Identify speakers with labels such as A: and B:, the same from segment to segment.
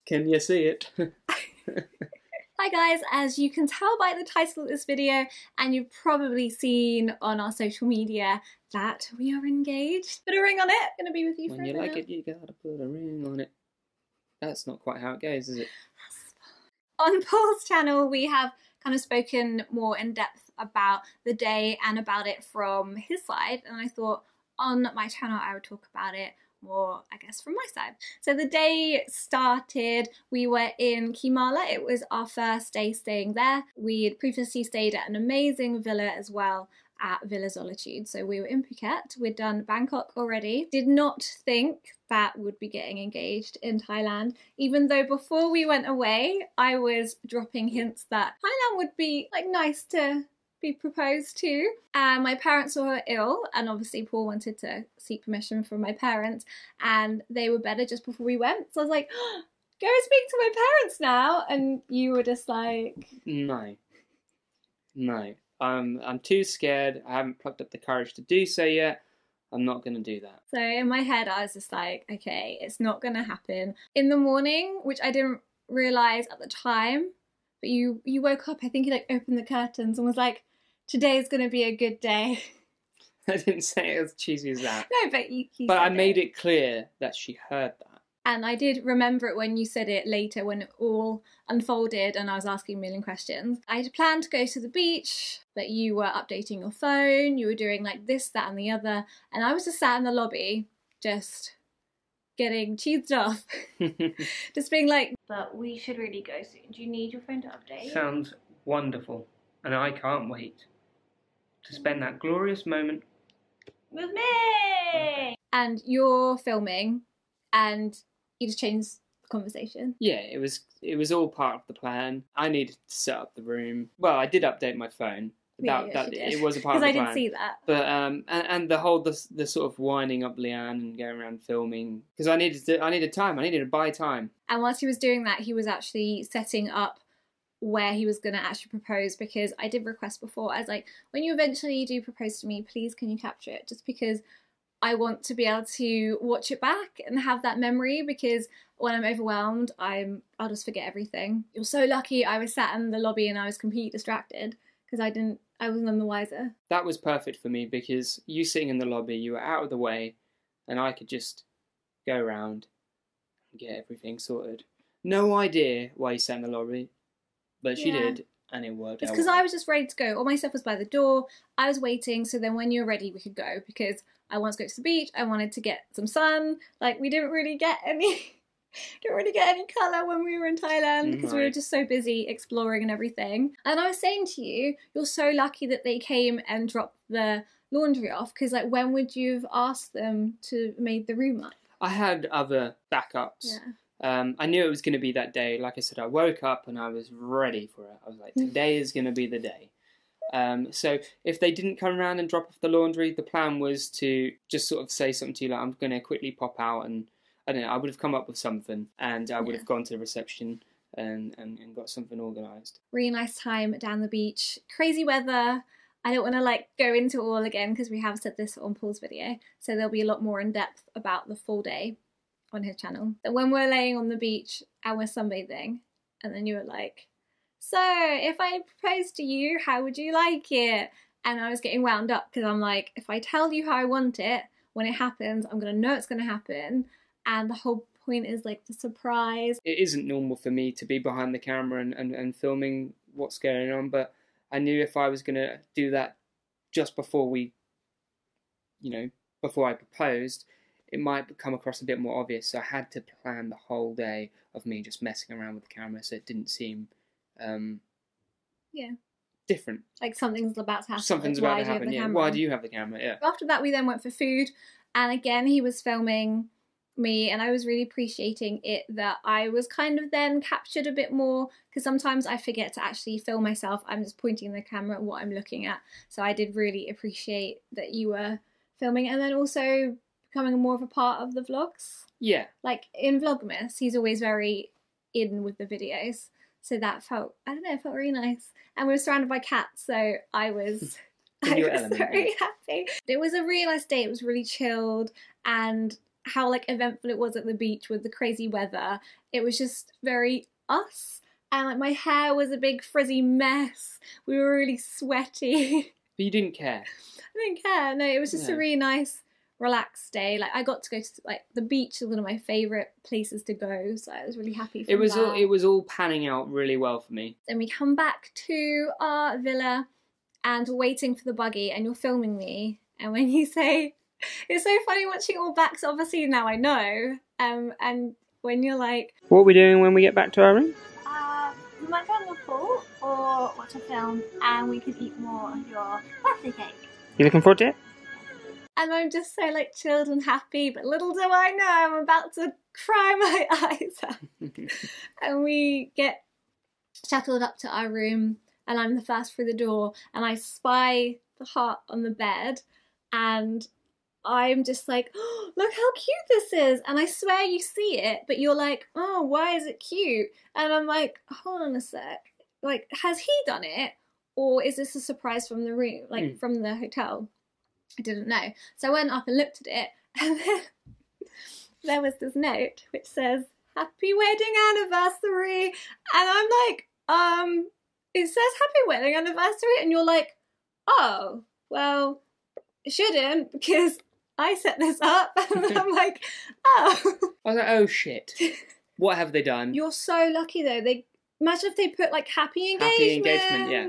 A: Can you see it?
B: Hi guys, as you can tell by the title of this video, and you've probably seen on our social media, that we are engaged. Put a ring on it, gonna be with you
A: when
B: forever
A: you like
B: now.
A: it, you gotta put a ring on it. That's not quite how it goes, is it?
B: On Paul's channel, we have kind of spoken more in depth about the day and about it from his side, and I thought on my channel I would talk about it more, I guess, from my side. So the day started, we were in Kimala. It was our first day staying there. We had previously stayed at an amazing villa as well at Villa Solitude. So we were in Phuket. We'd done Bangkok already. Did not think that would be getting engaged in Thailand, even though before we went away, I was dropping hints that Thailand would be like nice to be proposed to. And my parents were ill, and obviously Paul wanted to seek permission from my parents, and they were better just before we went. So I was like, oh, go speak to my parents now. And you were just like,
A: No. I'm too scared. I haven't plucked up the courage to do so yet. I'm not going to do that.
B: So in my head, I was just like, okay, it's not going to happen. In the morning, which I didn't realise at the time, but you woke up, I think you like opened the curtains and was like, today's going to be a good day.
A: I didn't say it as cheesy as that.
B: No, but you
A: But
B: said
A: I made it clear that she heard that.
B: And I did remember it when you said it later, when it all unfolded and I was asking a million questions. I had planned to go to the beach, but you were updating your phone, you were doing like this, that and the other, and I was just sat in the lobby, just getting cheesed off. Just being like, but we should really go soon. Do you need your phone to update?
A: Sounds wonderful, and I can't wait to spend that glorious moment
B: with me! And you're filming, and you just changed the conversation.
A: Yeah, it was all part of the plan. I needed to set up the room. Well, I did update my phone. It was a part of the plan.
B: Because I didn't see that.
A: But and the whole the sort of winding up Leanne and going around filming, because I needed time. I needed to buy time.
B: And whilst he was doing that, he was actually setting up where he was going to actually propose, because I did request before. I was like, when you eventually do propose to me, please can you capture it? Just because I want to be able to watch it back and have that memory, because when I'm overwhelmed, I'll just forget everything. You're so lucky I was sat in the lobby and I was completely distracted, because I was none the wiser.
A: That was perfect for me, because you sitting in the lobby, you were out of the way, and I could just go around and get everything sorted. No idea why you sat in the lobby, but she did, and it worked out.
B: It's because I was just ready to go. All my stuff was by the door. I was waiting, so then when you're ready, we could go, because I wanted to go to the beach. I wanted to get some sun. Like, we didn't really get any colour when we were in Thailand, because we were just so busy exploring and everything. And I was saying to you, you're so lucky that they came and dropped the laundry off, because like, when would you have asked them to make the room up?
A: I had other backups.
B: Yeah.
A: I knew it was going to be that day. Like I said, I woke up and I was ready for it. I was like, today is going to be the day. So if they didn't come around and drop off the laundry, the plan was to just sort of say something to you like, I'm going to quickly pop out, and I don't know, I would have come up with something, and I would have gone to the reception and got something organised.
B: Really nice time down the beach. Crazy weather. I don't want to like go into it all again, because we have said this on Paul's video, so there'll be a lot more in depth about the full day on his channel. But when we're laying on the beach and we're sunbathing, and then you were like, so if I proposed to you, how would you like it? And I was getting wound up, because I'm like, if I tell you how I want it, when it happens, I'm going to know it's going to happen. And the whole point is like the surprise. It
A: isn't normal for me to be behind the camera and filming what's going on, but I knew if I was going to do that just before before I proposed, it might come across a bit more obvious. So I had to plan the whole day of me just messing around with the camera, so it didn't seem different.
B: Like something's about to happen.
A: Something's about to happen, yeah. Why do you have the camera? Yeah.
B: After that, we then went for food, and again, he was filming me, and I was really appreciating it that I was kind of then captured a bit more, because sometimes I forget to actually film myself. I'm just pointing the camera at what I'm looking at. So I did really appreciate that you were filming, and then also becoming more of a part of the vlogs.
A: Yeah. Like
B: in Vlogmas, he's always very in with the videos. So that felt, I don't know, it felt really nice. And we were surrounded by cats, so I was, very happy. It was a really nice day. It was really chilled, and how like eventful it was at the beach with the crazy weather. It was just very us. And like my hair was a big frizzy mess. We were really sweaty.
A: But you didn't care.
B: I didn't care. No, it was just a really nice, relaxed day. Like I got to go to like the beach is one of my favourite places to go, so I was really happy for that.
A: It was all panning out really well for me.
B: Then we come back to our villa and we're waiting for the buggy, and you're filming me. And when you say, it's so funny watching all backs. Obviously now I know. And when you're like,
A: what are we doing when we get back to our room?
B: we might go in the pool or watch a film, and we could eat more of your birthday cake.
A: You looking forward to it?
B: And I'm just so like chilled and happy, but little do I know I'm about to cry my eyes out. And we get shuttled up to our room, and I'm the first through the door, and I spy the heart on the bed, and I'm just like, oh, look how cute this is. And I swear you see it, but you're like, oh, why is it cute? And I'm like, hold on a sec. Like, has he done it? Or is this a surprise from the room, like from the hotel? I didn't know. So I went up and looked at it, and then there was this note which says, happy wedding anniversary. And I'm like, it says happy wedding anniversary. And you're like, oh, well, it shouldn't, because I set this up. And I'm like, oh.
A: I was like, oh shit. What have they done?
B: You're so lucky though. Imagine if they put like happy engagement.
A: Happy engagement, yeah.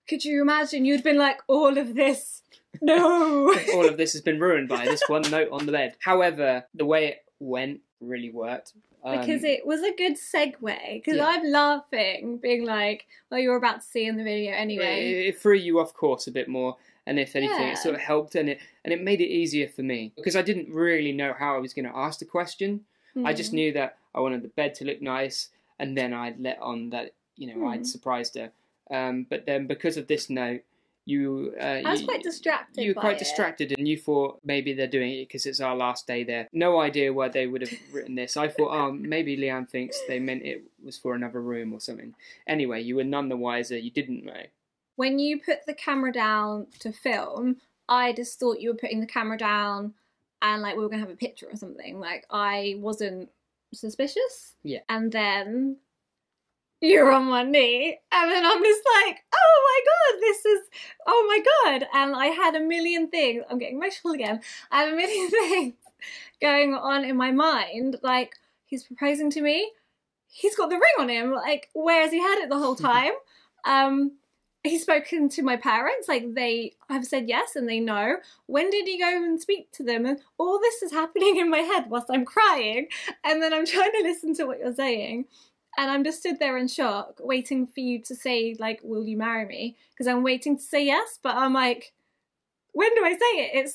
B: Could you imagine? You'd been like, all of this. No.
A: All of this has been ruined by this one note on the bed. However, the way it went really worked.
B: Because it was a good segue. Because I'm laughing, being like, well, you're about to see in the video anyway.
A: It threw you off course a bit more. And if anything, it sort of helped, and it made it easier for me. Because I didn't really know how I was going to ask the question. I just knew that I wanted the bed to look nice, and then I'd let on that, I'd surprised her. But then because of this note, I
B: was quite distracted.
A: You were quite distracted, and you thought maybe they're doing it because it's our last day there. No idea why they would have written this. I thought, oh, maybe Leanne thinks they meant it was for another room or something. Anyway, you were none the wiser. You didn't know.
B: When you put the camera down to film, I just thought you were putting the camera down and like we were going to have a picture or something. Like I wasn't suspicious.
A: Yeah.
B: And then you're on one knee, and then I'm just like, oh my god, and I had a million things. I'm getting emotional again. I had a million things going on in my mind, like, he's proposing to me, he's got the ring on him, like, where has he had it the whole time? He's spoken to my parents, like, they have said yes and they know. When did he go and speak to them? And all this is happening in my head whilst I'm crying, and then I'm trying to listen to what you're saying. And I'm just stood there in shock, waiting for you to say, like, will you marry me? Because I'm waiting to say yes, but I'm like, when do I say it?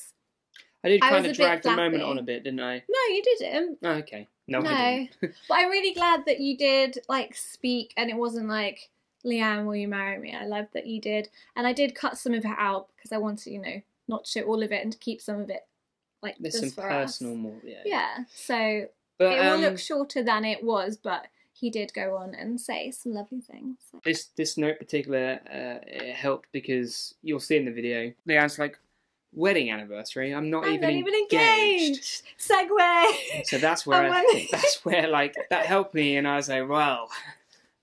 A: I did kind of drag the moment on a bit, didn't I?
B: No, you didn't.
A: Oh, okay. No, I didn't.
B: But I'm really glad that you did, like, speak, and it wasn't like, Leanne, will you marry me? I love that you did. And I did cut some of it out, because I wanted, not to show all of it and to keep some of it, like,
A: there's
B: just
A: some
B: for
A: personal
B: us.
A: more, yeah.
B: Yeah, so but, it will look shorter than it was, but he did go on and say some lovely things. So.
A: This note in particular, it helped because you'll see in the video, Leanne's like, wedding anniversary. I'm not even engaged.
B: Segue.
A: So that's where like that helped me, and I was like, well,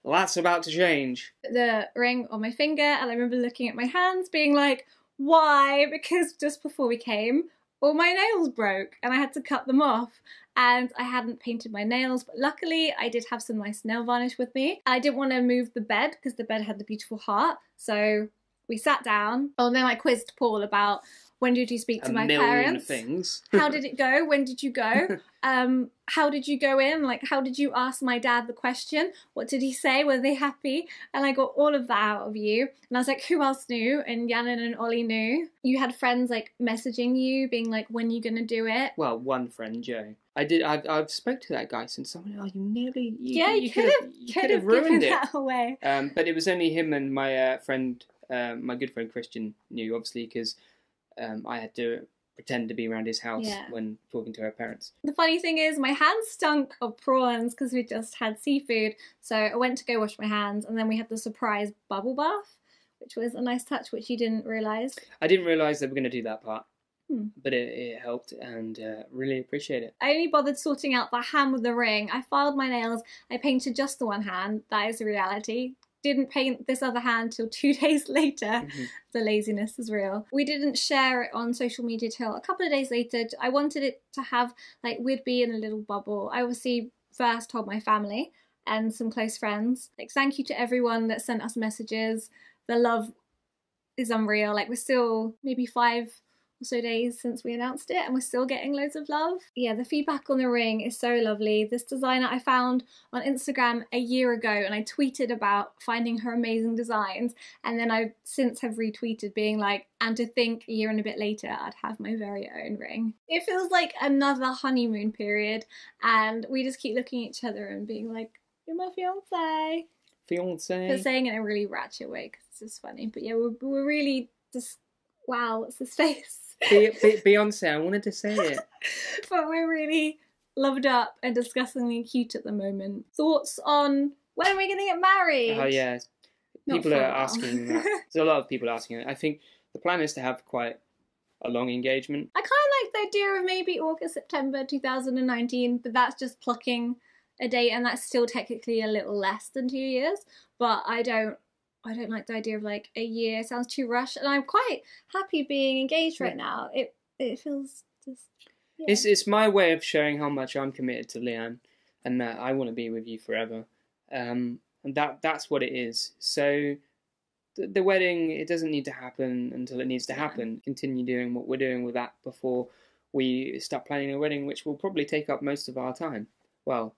A: that's about to change.
B: The ring on my finger, and I remember looking at my hands, being like, why? Because just before we came, all my nails broke, and I had to cut them off. And I hadn't painted my nails, but luckily I did have some nice nail varnish with me. I didn't want to move the bed because the bed had the beautiful heart. So we sat down. Oh, and then I quizzed Paul about, when did you speak to my parents?
A: Things.
B: How did it go? When did you go? How did you go in? Like, how did you ask my dad the question? What did he say? Were they happy? And I got all of that out of you. And I was like, who else knew? And Yannon and Ollie knew. You had friends like messaging you, being like, when are you going to do it?
A: Well, one friend, Joe. I've spoke to that guy since someone. Oh, you could have ruined it.
B: That away.
A: But it was only him and my friend, my good friend Christian knew, obviously, because I had to pretend to be around his house when talking to her parents.
B: The funny thing is, my hands stunk of prawns because we just had seafood. So I went to go wash my hands, and then we had the surprise bubble bath, which was a nice touch, which you didn't realise.
A: I didn't realise they were going to do that part. But it helped, and really appreciate it.
B: I only bothered sorting out the hand with the ring. I filed my nails. I painted just the one hand. That is the reality. Didn't paint this other hand till 2 days later. The laziness is real. We didn't share it on social media till a couple of days later. I wanted it to have, like, we'd be in a little bubble. I obviously first told my family and some close friends. Like, thank you to everyone that sent us messages. The love is unreal. Like, we're still maybe 5 or so days since we announced it, and we're still getting loads of love. Yeah, the feedback on the ring is so lovely. This designer I found on Instagram a year ago, and I tweeted about finding her amazing designs, and then I since have retweeted being like, and to think a year and a bit later I'd have my very own ring. It feels like another honeymoon period, and we just keep looking at each other and being like, you're my fiance. But saying it in a really ratchet way because it's just funny. But yeah, we're really just, wow, what's his face?
A: Beyonce, I wanted to say it.
B: But we're really loved up and disgustingly cute at the moment. Thoughts on when are we going to get married?
A: Oh yeah, people are asking that. There's a lot of people asking it. I think the plan is to have quite a long engagement.
B: I kind of like the idea of maybe August, September 2019, but that's just plucking a date, and that's still technically a little less than 2 years. But I don't like the idea of like a year. It sounds too rushed, and I'm quite happy being engaged right now. It feels just. Yeah.
A: It's my way of showing how much I'm committed to Leanne, and that I want to be with you forever. And that's what it is. So the wedding, it doesn't need to happen until it needs to happen. Continue doing what we're doing with that before we start planning a wedding, which will probably take up most of our time. Well,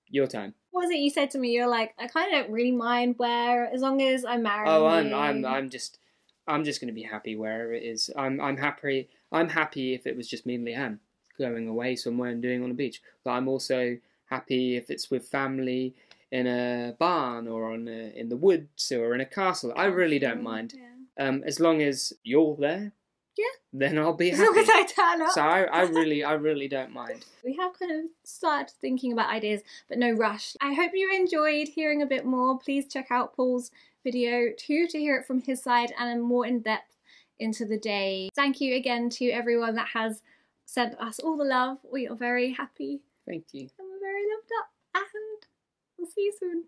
A: your time.
B: What was it you said to me? You're like, I kind of don't really mind where, as long as I'm married.
A: Oh, I'm just going to be happy wherever it is. I'm happy if it was just me and Leanne going away somewhere and doing on a beach. But I'm also happy if it's with family in a barn or in the woods or in a castle. I really don't mind. Yeah. As long as you're there.
B: Yeah.
A: Then I'll be happy.
B: As long as I turn up.
A: So I really don't mind.
B: We have kind of started thinking about ideas, but no rush. I hope you enjoyed hearing a bit more. Please check out Paul's video too to hear it from his side and more in depth into the day. Thank you again to everyone that has sent us all the love. We are very happy.
A: Thank you.
B: And we're very loved up. And we'll see you soon.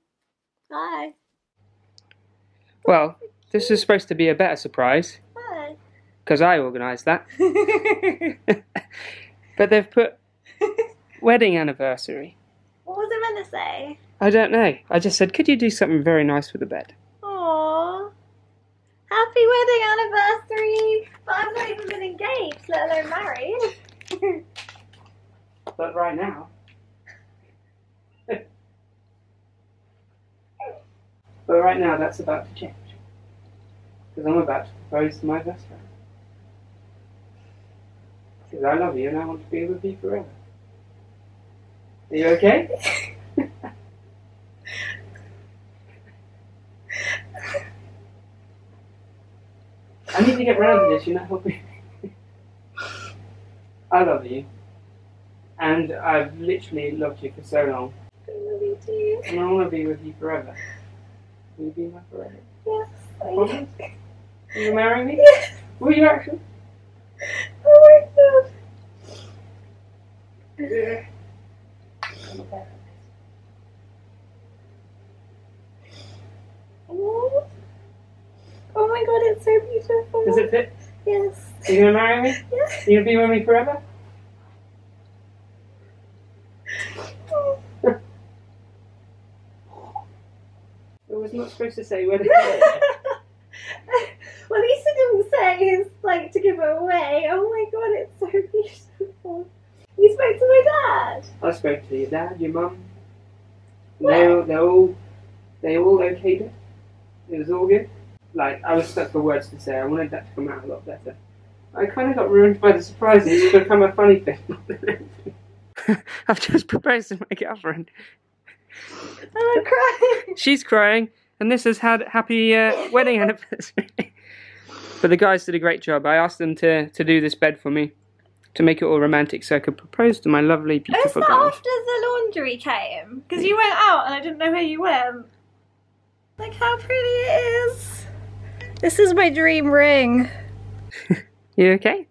B: Bye.
A: Well, this is supposed to be a better surprise.
B: Bye.
A: Because I organised that. But they've put wedding anniversary.
B: What was it meant to say?
A: I don't know. I just said, could you do something very nice for the bed?
B: Aww. Happy wedding anniversary! But I've not even been engaged, let alone married.
A: But right now. But right now that's about to change. Because I'm about to propose to my best friend. Because I love you and I want to be with you forever. Are you okay? I need to get round to this, you're not helping me. I love you. And I've literally loved you for so long.
B: I love you too.
A: And I want to be with you forever. Will you be my forever?
B: Yes.
A: Will you marry me?
B: Yes.
A: Will you actually?
B: Oh my god.
A: Yeah.
B: Oh my god, it's so beautiful.
A: Does it fit?
B: Yes.
A: Are you going to marry me?
B: Yes.
A: Are you going to be with me forever? It was not supposed to say where to go.
B: Well, at least it didn't say it's like to give it away. Oh my god, it's so beautiful. You spoke to my dad?
A: I spoke to your dad, your mum. They all okayed it. It was all good. Like, I was stuck for words to say. I wanted that to come out a lot better. I kind of got ruined by the surprise. It's become a funny thing. I've just proposed to my girlfriend.
B: I'm crying.
A: She's crying, and this has had happy wedding anniversary. But the guys did a great job. I asked them to do this bed for me, to make it all romantic, so I could propose to my lovely, beautiful girl.
B: After the laundry came? Because you went out and I didn't know where you went. Like how pretty it is. This is my dream ring.
A: You okay?